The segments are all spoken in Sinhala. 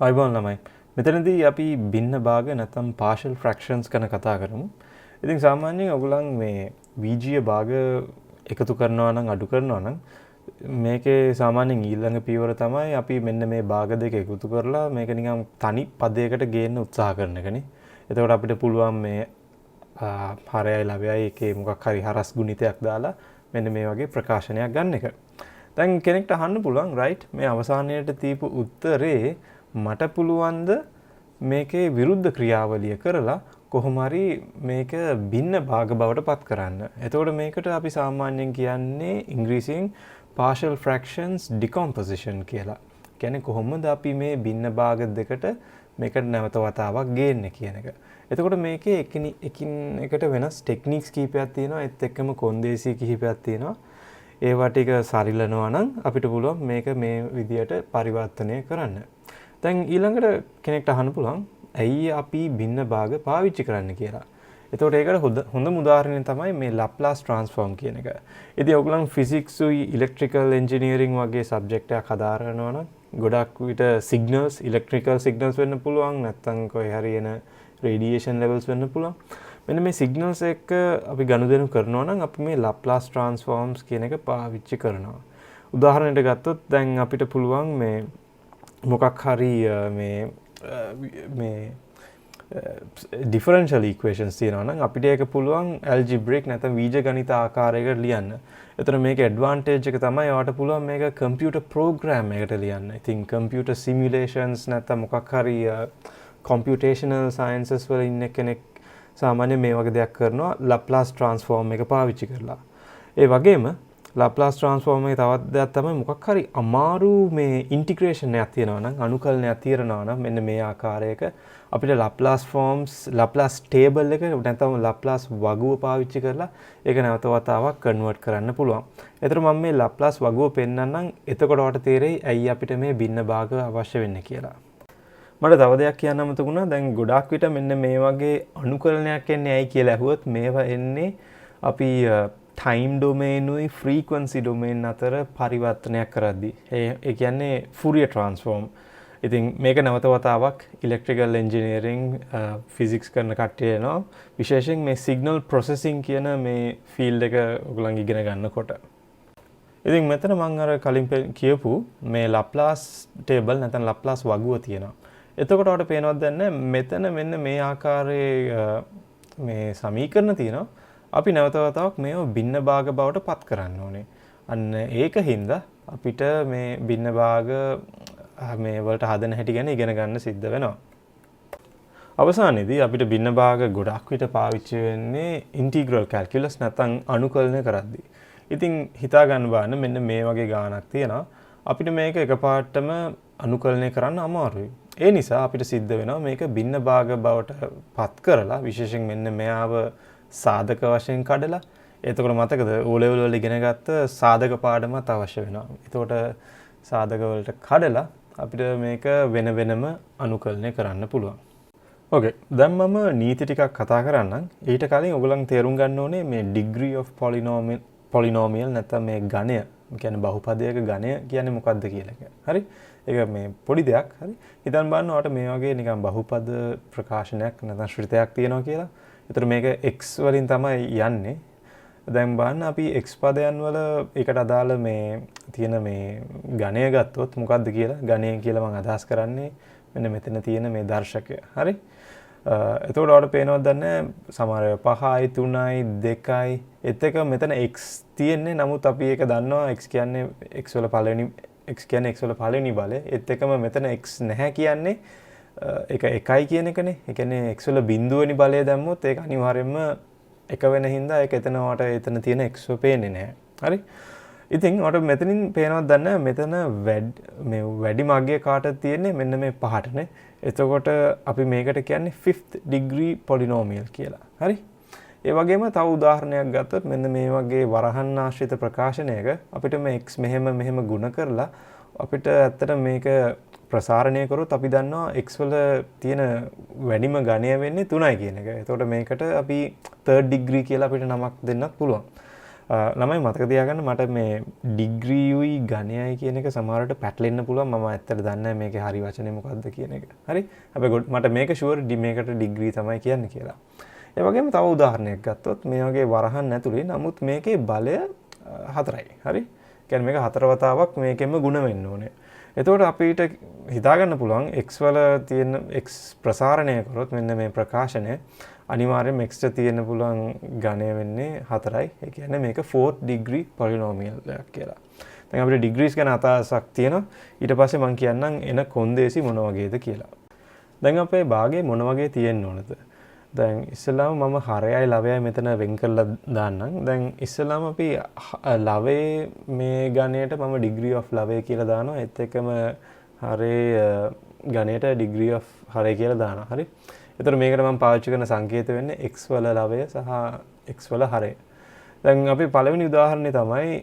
අයිබෝන් ළමයි. මෙතනදී අපි භින්න භාග නැත්නම් partial fractions ගැන කතා කරමු. ඉතින් සාමාන්‍යයෙන් ඔයගොල්ලන් මේ බීජීය භාග එකතු කරනවා නම් අඩු කරනවා නම් මේකේ සාමාන්‍යයෙන් ඊළඟ පියවර තමයි අපි මෙන්න මේ භාග දෙක එකතු කරලා මේක නිකන් තනි පදයකට ගේන්න උත්සාහ කරන එකනේ. එතකොට අපිට පුළුවන් මේ හරයයි ලවයයි එකේ මොකක් හරි හරස් ගුණිතයක් දාලා මෙන්න මේ වගේ ප්‍රකාශනයක් ගන්න එක. දැන් කෙනෙක්ට අහන්න පුළුවන් right මේ අවසානයේට දීපු උත්තරේ මට පුළුවන්ද මේකේ විරුද්ධ ක්‍රියාවලිය කරලා කොහොම හරි මේක භින්න භාග බවට පත් කරන්න. එතකොට මේකට අපි සාමාන්‍යයෙන් කියන්නේ ඉංග්‍රීසියෙන් partial fractions decomposition කියලා. කියන්නේ කොහොමද අපි මේ භින්න භාග දෙකට මේකට නැවත වතාවක් ගේන්නේ කියන එක. එතකොට මේකේ එකින් එකට වෙනස් ටෙක්නික්ස් කීපයක් තියෙනවා. ඒත් එක්කම කොන්දේසි කිහිපයක් තියෙනවා. ඒවා ටික සරිලනවා නම් අපිට පුළුවන් මේක මේ විදියට පරිවර්තනය කරන්න. දැන් ඊළඟට කෙනෙක්ට අහන්න පුළුවන් ඇයි අපි භින්න භාග පාවිච්චි කරන්න කියලා. එතකොට ඒකට හොඳම උදාහරණය තමයි මේ Laplace transform කියන එක. ඉතින් ඔයගොල්ලන් ෆිසික්ස් උයි ඉලෙක්ට්‍රිකල් එන්ජිනියරින් වගේ සබ්ජෙක්ට් එකක් හදාරනවා නම් ගොඩක් විට සිග්නල්ස් ඉලෙක්ට්‍රිකල් සිග්නල්ස් වෙන්න පුළුවන් නැත්නම් කොහේ හරි එන රේඩියේෂන් ලෙවල්ස් වෙන්න පුළුවන්. මෙන්න මේ සිග්නල්ස් එක්ක අපි ගනුදෙනු කරනවා නම් අපි මේ Laplace transforms කියන එක පාවිච්චි කරනවා. උදාහරණයක් ගත්තොත් දැන් අපිට පුළුවන් මේ මොකක් හරි මේ differential equations තියෙනවා නම් අපිට ඒක පුළුවන් algebraic නැත්නම් බීජගණිත ආකාරයකට ලියන්න. එතන මේකේ advantage එක තමයි ඔයාලට පුළුවන් මේක computer program එකකට ලියන්න. ඉතින් computer simulations නැත්නම් මොකක් හරි computational sciences වල ඉන්න කෙනෙක් සාමාන්‍යයෙන් මේ වගේ දෙයක් කරනවා Laplace transform එක පාවිච්චි කරලා. ඒ වගේම Laplace transform එකේ තවත් දෙයක් තමයි මොකක් හරි අමාරු මේ integration එකක් තියෙනවා නම් අනුකලනයක් තියනවා නම් මෙන්න මේ ආකාරයක අපිට Laplace table එක නැත්නම් Laplace වගුව පාවිච්චි කරලා ඒක නැවත වතාවක් convert කරන්න පුළුවන්. ඒතර මම මේ Laplace වගුව පෙන්නන්නම්. එතකොට ඔයාලට තේරෙයි ඇයි අපිට මේ භින්න භාග අවශ්‍ය වෙන්නේ කියලා. මට තව දෙයක් කියන්න අමතක වුණා. දැන් ගොඩාක් විට මෙන්න මේ වගේ අනුකලනයක් එන්නේ ඇයි කියලා අහුවොත් මේවා එන්නේ අපි time domain උයි frequency domain අතර පරිවර්තනයක් කරද්දී. ඒ කියන්නේ Fourier transform. ඉතින් මේක නැවත වතාවක් electrical engineering physics කරන කට්ටිය එනවා. විශේෂයෙන් මේ signal processing කියන මේ field එක ඔයගොල්ලන් ඉගෙන ගන්නකොට. ඉතින් මෙතන මම අර කලින් කියපු මේ Laplace table නැත්නම් Laplace වගුව තියෙනවා. එතකොට ඔයාලට පේනවද දැන් මෙතන මෙන්න මේ ආකාරයේ මේ සමීකරණ තියෙනවා. අපි නැවත වතාවක් මේව භින්න භාග බවට පත් කරන්න ඕනේ. අන්න ඒකින්ද අපිට මේ භින්න භාග මේ වලට හදන හැටි ගැන ඉගෙන ගන්න සිද්ධ වෙනවා. අවසානයේදී අපිට භින්න භාග ගොඩක් විට පාවිච්චි වෙන්නේ integral calculus නැත්නම් අනුකලනය කරද්දී. ඉතින් හිතා ගන්න බලන්න මෙන්න මේ වගේ ගාණක් තියෙනවා. අපිට මේක එකපාරටම අනුකලනය කරන්න අමාරුයි. ඒ නිසා අපිට සිද්ධ වෙනවා මේක භින්න භාග බවට පත් කරලා විශේෂයෙන් මෙන්න මෙයාව සාධක වශයෙන් කඩලා එතකොට මතකද O level වල ඉගෙන ගත්ත සාධක පාඩමත් අවශ්‍ය වෙනවා. එතකොට සාධක වලට කඩලා අපිට මේක වෙන වෙනම අනුකලනය කරන්න පුළුවන්. ඕකේ. දැන් මම නීති ටිකක් කතා කරන්නම්. ඊට කලින් ඔයගොල්ලන් තේරුම් ගන්න ඕනේ මේ degree of polynomial නැත්නම් මේ ඝණය, කියන්නේ බහුපදයක ඝණය කියන්නේ මොකක්ද කියලා එක. හරි? ඒක මේ පොඩි දෙයක්. හරි? හිතන්න බලන්න ඔයාලට මේ වගේ නිකන් බහුපද ප්‍රකාශනයක් නැත්නම් ශ්‍රිතයක් තියෙනවා කියලා. ඒතර මේක x වලින් තමයි යන්නේ. දැන් බලන්න අපි x පදයන් වල ඒකට අදාළ මේ තියෙන මේ ඝණය ගත්තොත් මොකක්ද කියලා ඝණය කියලා මම අදහස් කරන්නේ මෙන්න මෙතන තියෙන මේ දර්ශකය. හරි? එතකොට ඔයාලට පේනවද දන්නේ සමහර 5යි 3යි 2යි ඒත් එක මෙතන x තියෙන්නේ. නමුත් අපි ඒක දන්නවා x කියන්නේ x වල පළවෙනි බලය. ඒත් එකම මෙතන x නැහැ කියන්නේ ඒක එකයි කියන එකනේ. ඒ කියන්නේ x වල බිඳුවෙනි බලය දැම්මොත් ඒක අනිවාර්යයෙන්ම එක වෙන හින්දා ඒක එතන තියෙන x පේන්නේ නැහැ. හරි? ඉතින් ඔයාලට මෙතනින් පේනවද දන්නේ මෙතන මේ වැඩි මාග්ගය කාටද තියෙන්නේ මෙන්න මේ පහටනේ. එතකොට අපි මේකට කියන්නේ 5th degree polynomial කියලා. හරි? ඒ වගේම තව උදාහරණයක් ගත්තොත් මෙන්න මේ වගේ වරහන් ආශ්‍රිත ප්‍රකාශනයක අපිට මේ x මෙහෙම ගුණ කරලා අපිට ඇත්තට මේක ප්‍රසාරණය කරොත් අපි දන්නවා x වල තියෙන වැඩිම ඝණය වෙන්නේ 3යි කියන එක. එතකොට මේකට අපි 3rd degree කියලා අපිට නමක් දෙන්නත් පුළුවන්. ළමයි මතක තියාගන්න මට මේ ඩිග්‍රියුයි ඝනයයි කියන එක සමහරවිට පැටලෙන්න පුළුවන්. මම ඇත්තට දන්නේ නැහැ මේකේ හරි වචනේ මොකක්ද කියන එක. හරි. හැබැයි මට මේක ෂුවර් මේකට ඩිග්‍රී තමයි කියන්නේ කියලා. ඒ වගේම තව උදාහරණයක් ගත්තොත් මේ වගේ වරහන් ඇතුලේ නමුත් මේකේ බලය 4යි. හරි. කියන්නේ මේක 4 වතාවක් මේකෙම ಗುಣ වෙන්න ඕනේ. එතකොට අපිට හිතා ගන්න පුළුවන් x වල තියෙන x ප්‍රසාරණය කරොත් මෙන්න මේ ප්‍රකාශනය අනිවාර්යයෙන්ම x ට තියෙන පුළුවන් ඝනය වෙන්නේ 4යි. ඒ කියන්නේ මේක 4th degree polynomial එකක් කියලා. දැන් අපිට degrees ගැන අදහසක් තියෙනවා. ඊට පස්සේ මම කියන්නම් එන කොන්දේසි මොන වගේද කියලා. දැන් අපේ භාගයේ මොන වගේ තියෙන්න ඕනද? දැන් ඉස්සෙල්ලාම මම හරයයි ලවයයි මෙතන වෙන් කරලා දාන්නම්. දැන් ඉස්සෙල්ලාම අපි ලවයේ මේ ඝනයට මම degree of ලවය කියලා දානවා. ඒත් එක්කම හරේ ඝනයට degree of හරය කියලා දානවා. හරි. එතකොට මේකට මම පාවිච්චි කරන සංකේත වෙන්නේ x වල ලවය සහ x වල හරය. දැන් අපි පළවෙනි උදාහරණේ තමයි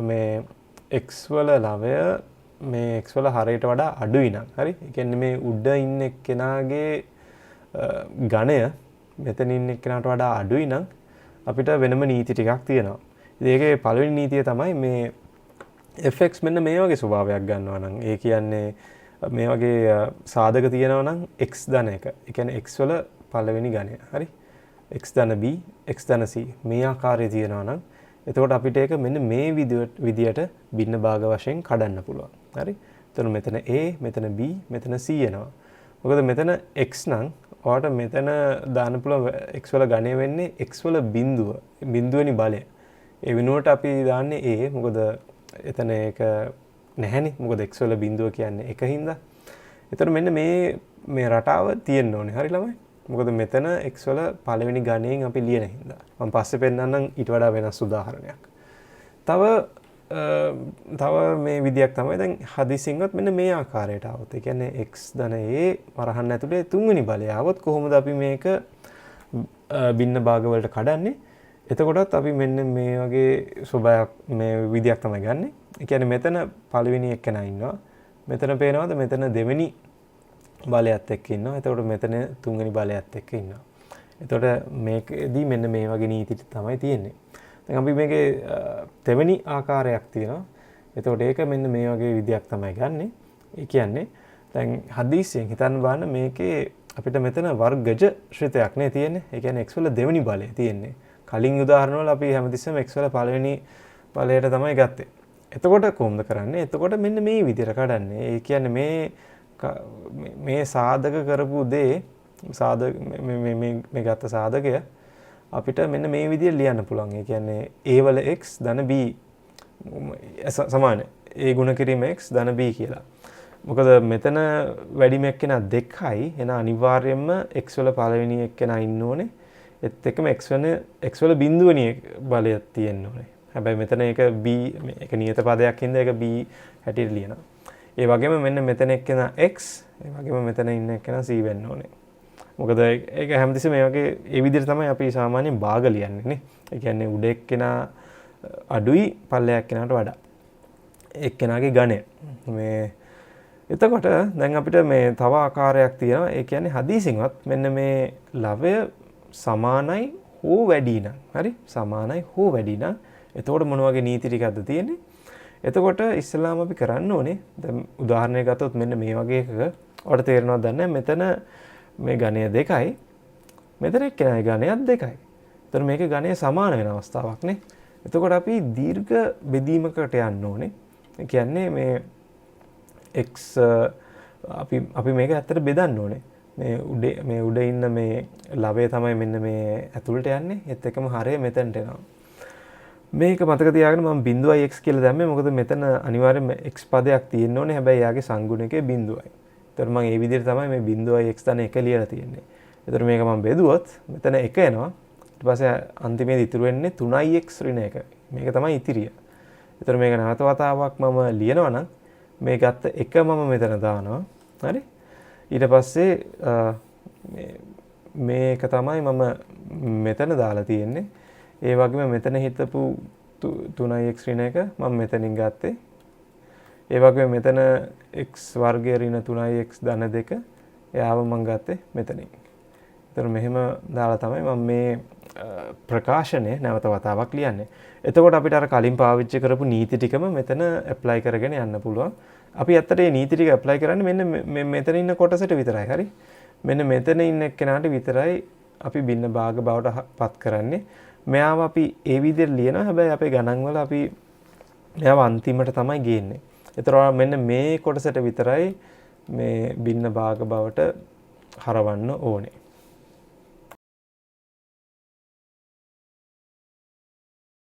මේ x වල ලවය මේ x වල හරයට වඩා අඩුයි නම්. හරි. ඒ කියන්නේ මේ උඩ ඉන්න එක්කෙනාගේ ඝනය මෙතන ඉන්න එක්කෙනාට වඩා අඩුයි නම් අපිට වෙනම නීති ටිකක් තියෙනවා. ඉතින් ඒකේ පළවෙනි නීතිය තමයි මේ fx මෙන්න මේ වගේ ස්වභාවයක් ගන්නවා නම් ඒ කියන්නේ මේ වගේ සාධක තියෙනවා නම් x ධන 1. ඒ කියන්නේ x වල පළවෙනි ඝනය. හරි. x ධන b, x ධන c මේ ආකාරයේ තියෙනවා නම් එතකොට අපිට ඒක මෙන්න මේ විදියට භින්න භාග වශයෙන් කඩන්න පුළුවන්. හරි. එතකොට මෙතන a, මෙතන b, මෙතන c එනවා. මොකද මෙතන x නම් ඔයාලට මෙතන දාන්න පුළුවන් x වල ඝනය වෙන්නේ x වල බිඳුවනි බලය. ඒ වෙනුවට අපි දාන්නේ a. මොකද එතන ඒක නැහැනේ. මොකද x වල බිඳුව කියන්නේ 1 හින්දා. ඒතර මෙන්න මේ රටාව තියෙන්න ඕනේ. හරි ළමයි. මොකද මෙතන x වල පළවෙනි ඝනයෙන් අපි ලියන හින්දා. මම පස්සේ පෙන්නන්නම් ඊට වඩා වෙනස් උදාහරණයක්. තව මේ විදියක් තමයි දැන් හදිසියෙන්වත් මෙන්න මේ ආකාරයට આવොත්. ඒ කියන්නේ x ධන a වරහන් ඇතුලේ තුන්වෙනි බලය આવොත් කොහොමද අපි මේක භින්න භාග වලට කඩන්නේ? එතකොටත් අපි මෙන්න මේ වගේ ස්වභාවයක් මේ විදියක් තමයි ගන්නෙ. ඒ කියන්නේ මෙතන පළවෙනි එක්කෙනා ඉන්නවා. මෙතන පේනවද? මෙතන දෙවෙනි බලයත් එක්ක ඉන්නවා. එතකොට මෙතන තුන්වෙනි බලයත් එක්ක ඉන්නවා. එතකොට මේකෙදී මෙන්න මේ වගේ නීති තමයි තියෙන්නේ. දැන් අපි මේකේ දෙවෙනි ආකාරයක් තියෙනවා. එතකොට ඒක මෙන්න මේ වගේ විදියක් තමයි ගන්නෙ. ඒ කියන්නේ දැන් හදිසියෙන් හිතන්න බලන්න මේකේ අපිට මෙතන වර්ගජ ශ්‍රිතයක් නේ තියෙන්නේ. ඒ කියන්නේ x වල දෙවෙනි බලය තියෙන්නේ. කලින් උදාහරණ වල අපි හැමතිස්සෙම x වල පළවෙනි බලයට තමයි ගත්තේ. එතකොට කොහොමද කරන්නේ? එතකොට මෙන්න මේ විදිහට කඩන්නේ. ඒ කියන්නේ මේ සාධක කරපු දේ මේ ගත්ත සාධකය අපිට මෙන්න මේ විදිහට ලියන්න පුළුවන්. ඒ කියන්නේ a වල x ධන b සමාන a ගුණ කිරීම x ධන b කියලා. මොකද මෙතන වැඩිම එක්කෙනා 2යි. එහෙනම් අනිවාර්යයෙන්ම x වල පළවෙනි එක්කෙනා ඉන්න ඕනේ. ඒත් එක්කම x වල බිඳුවනි බලයක් තියෙන්න ඕනේ. හැබැයි මෙතන ඒක b මේක නියත පදයක් හින්දා ඒක b හැටියට ලියනවා. ඒ වගේම මෙන්න මෙතන එක්කෙනා x, ඒ වගේම මෙතන ඉන්න එක්කෙනා c වෙන්න ඕනේ. මොකද ඒක හැමතිස්සෙම මේ වගේ ඒ විදිහට තමයි අපි සාමාන්‍යයෙන් භාග ලියන්නේ නේ. ඒ කියන්නේ උඩ එක්කෙනා අඩුයි පල්ලෙහා එක්කෙනාට වඩා. එක්කෙනාගේ ඝනය. මේ එතකොට දැන් අපිට මේ තව ආකාරයක් තියෙනවා. ඒ කියන්නේ හදිසියෙන්වත් මෙන්න මේ ලවය සමානයි හෝ වැඩි නම්. හරි? සමානයි හෝ වැඩි නම් එතකොට මොන වගේ නීති ටිකක්ද තියෙන්නේ? එතකොට ඉස්සෙල්ලාම අපි කරන්න ඕනේ දැන් උදාහරණයක් ගත්තොත් මෙන්න මේ වගේ එකක ඔයාලට තේරෙනවද දන්නේ මෙතන මේ ඝනය 2යි මෙතන එක්කෙනාගේ ඝනයත් 2යි. එතකොට මේකේ ඝනය සමාන වෙන අවස්ථාවක් නේ. එතකොට අපි දීර්ඝ බෙදීමකට යන්න ඕනේ. ඒ කියන්නේ මේ x අපි මේක ඇත්තට බෙදන්න ඕනේ. මේ උඩ ඉන්න මේ ලවය තමයි මෙන්න මේ ඇතුළට යන්නේ. ඒත් එක්කම හරය මෙතනට එනවා. මේක මතක තියාගන්න මම බිඳුවයි x කියලා දැම්මේ මොකද මෙතන අනිවාර්යයෙන්ම x පදයක් තියෙන්න ඕනේ. හැබැයි යාගේ සංගුණකේ බිඳුවයි. ඒතර මම මේ විදිහට තමයි මේ බිඳුවයි x ධන 1 ලියලා තියෙන්නේ. ඒතර මේක මම බෙදුවොත් මෙතන 1 එනවා. ඊට පස්සේ අන්තිමේදී ඉතුරු වෙන්නේ 3x ඍණ 1. මේක තමයි ඉතිරිය. ඒතර මේක නැවත වතාවක් මම ලියනවා නම් මේ ගත්ත 1 මම මෙතන දානවා. හරි? ඊට පස්සේ මේක තමයි මම මෙතන දාලා තියෙන්නේ. ඒ වගේම මෙතන හිටපු 3x ඍණ 1 මම මෙතනින් ගත්තේ. ඒ වගේම මෙතන x වර්ගය ඍණ 3x ධන 2 එයාව මම ගත්තේ මෙතනින්. ඒතර මෙහෙම දාලා තමයි මම මේ ප්‍රකාශනය නැවත වතාවක් ලියන්නේ. එතකොට අපිට අර කලින් පාවිච්චි කරපු නීති ටිකම මෙතන ඇප්ලයි කරගෙන යන්න පුළුවන්. අපි ඇත්තට මේ නීති ටික ඇප්ලයි කරන්නේ මෙන්න මෙතන ඉන්න කොටසට විතරයි. හරි. මෙන්න මෙතන ඉන්න එක්කෙනාට විතරයි අපි බින්න භාග බවට පත් කරන්නේ. මෙයාව අපි ඒ විදිහට ලියනවා. හැබැයි අපේ ගණන් වල අපි මෙයාව අන්තිමට තමයි ගේන්නේ. ඒතර මෙන්න මේ කොටසට විතරයි මේ බින්න භාග බවට හරවන්න ඕනේ.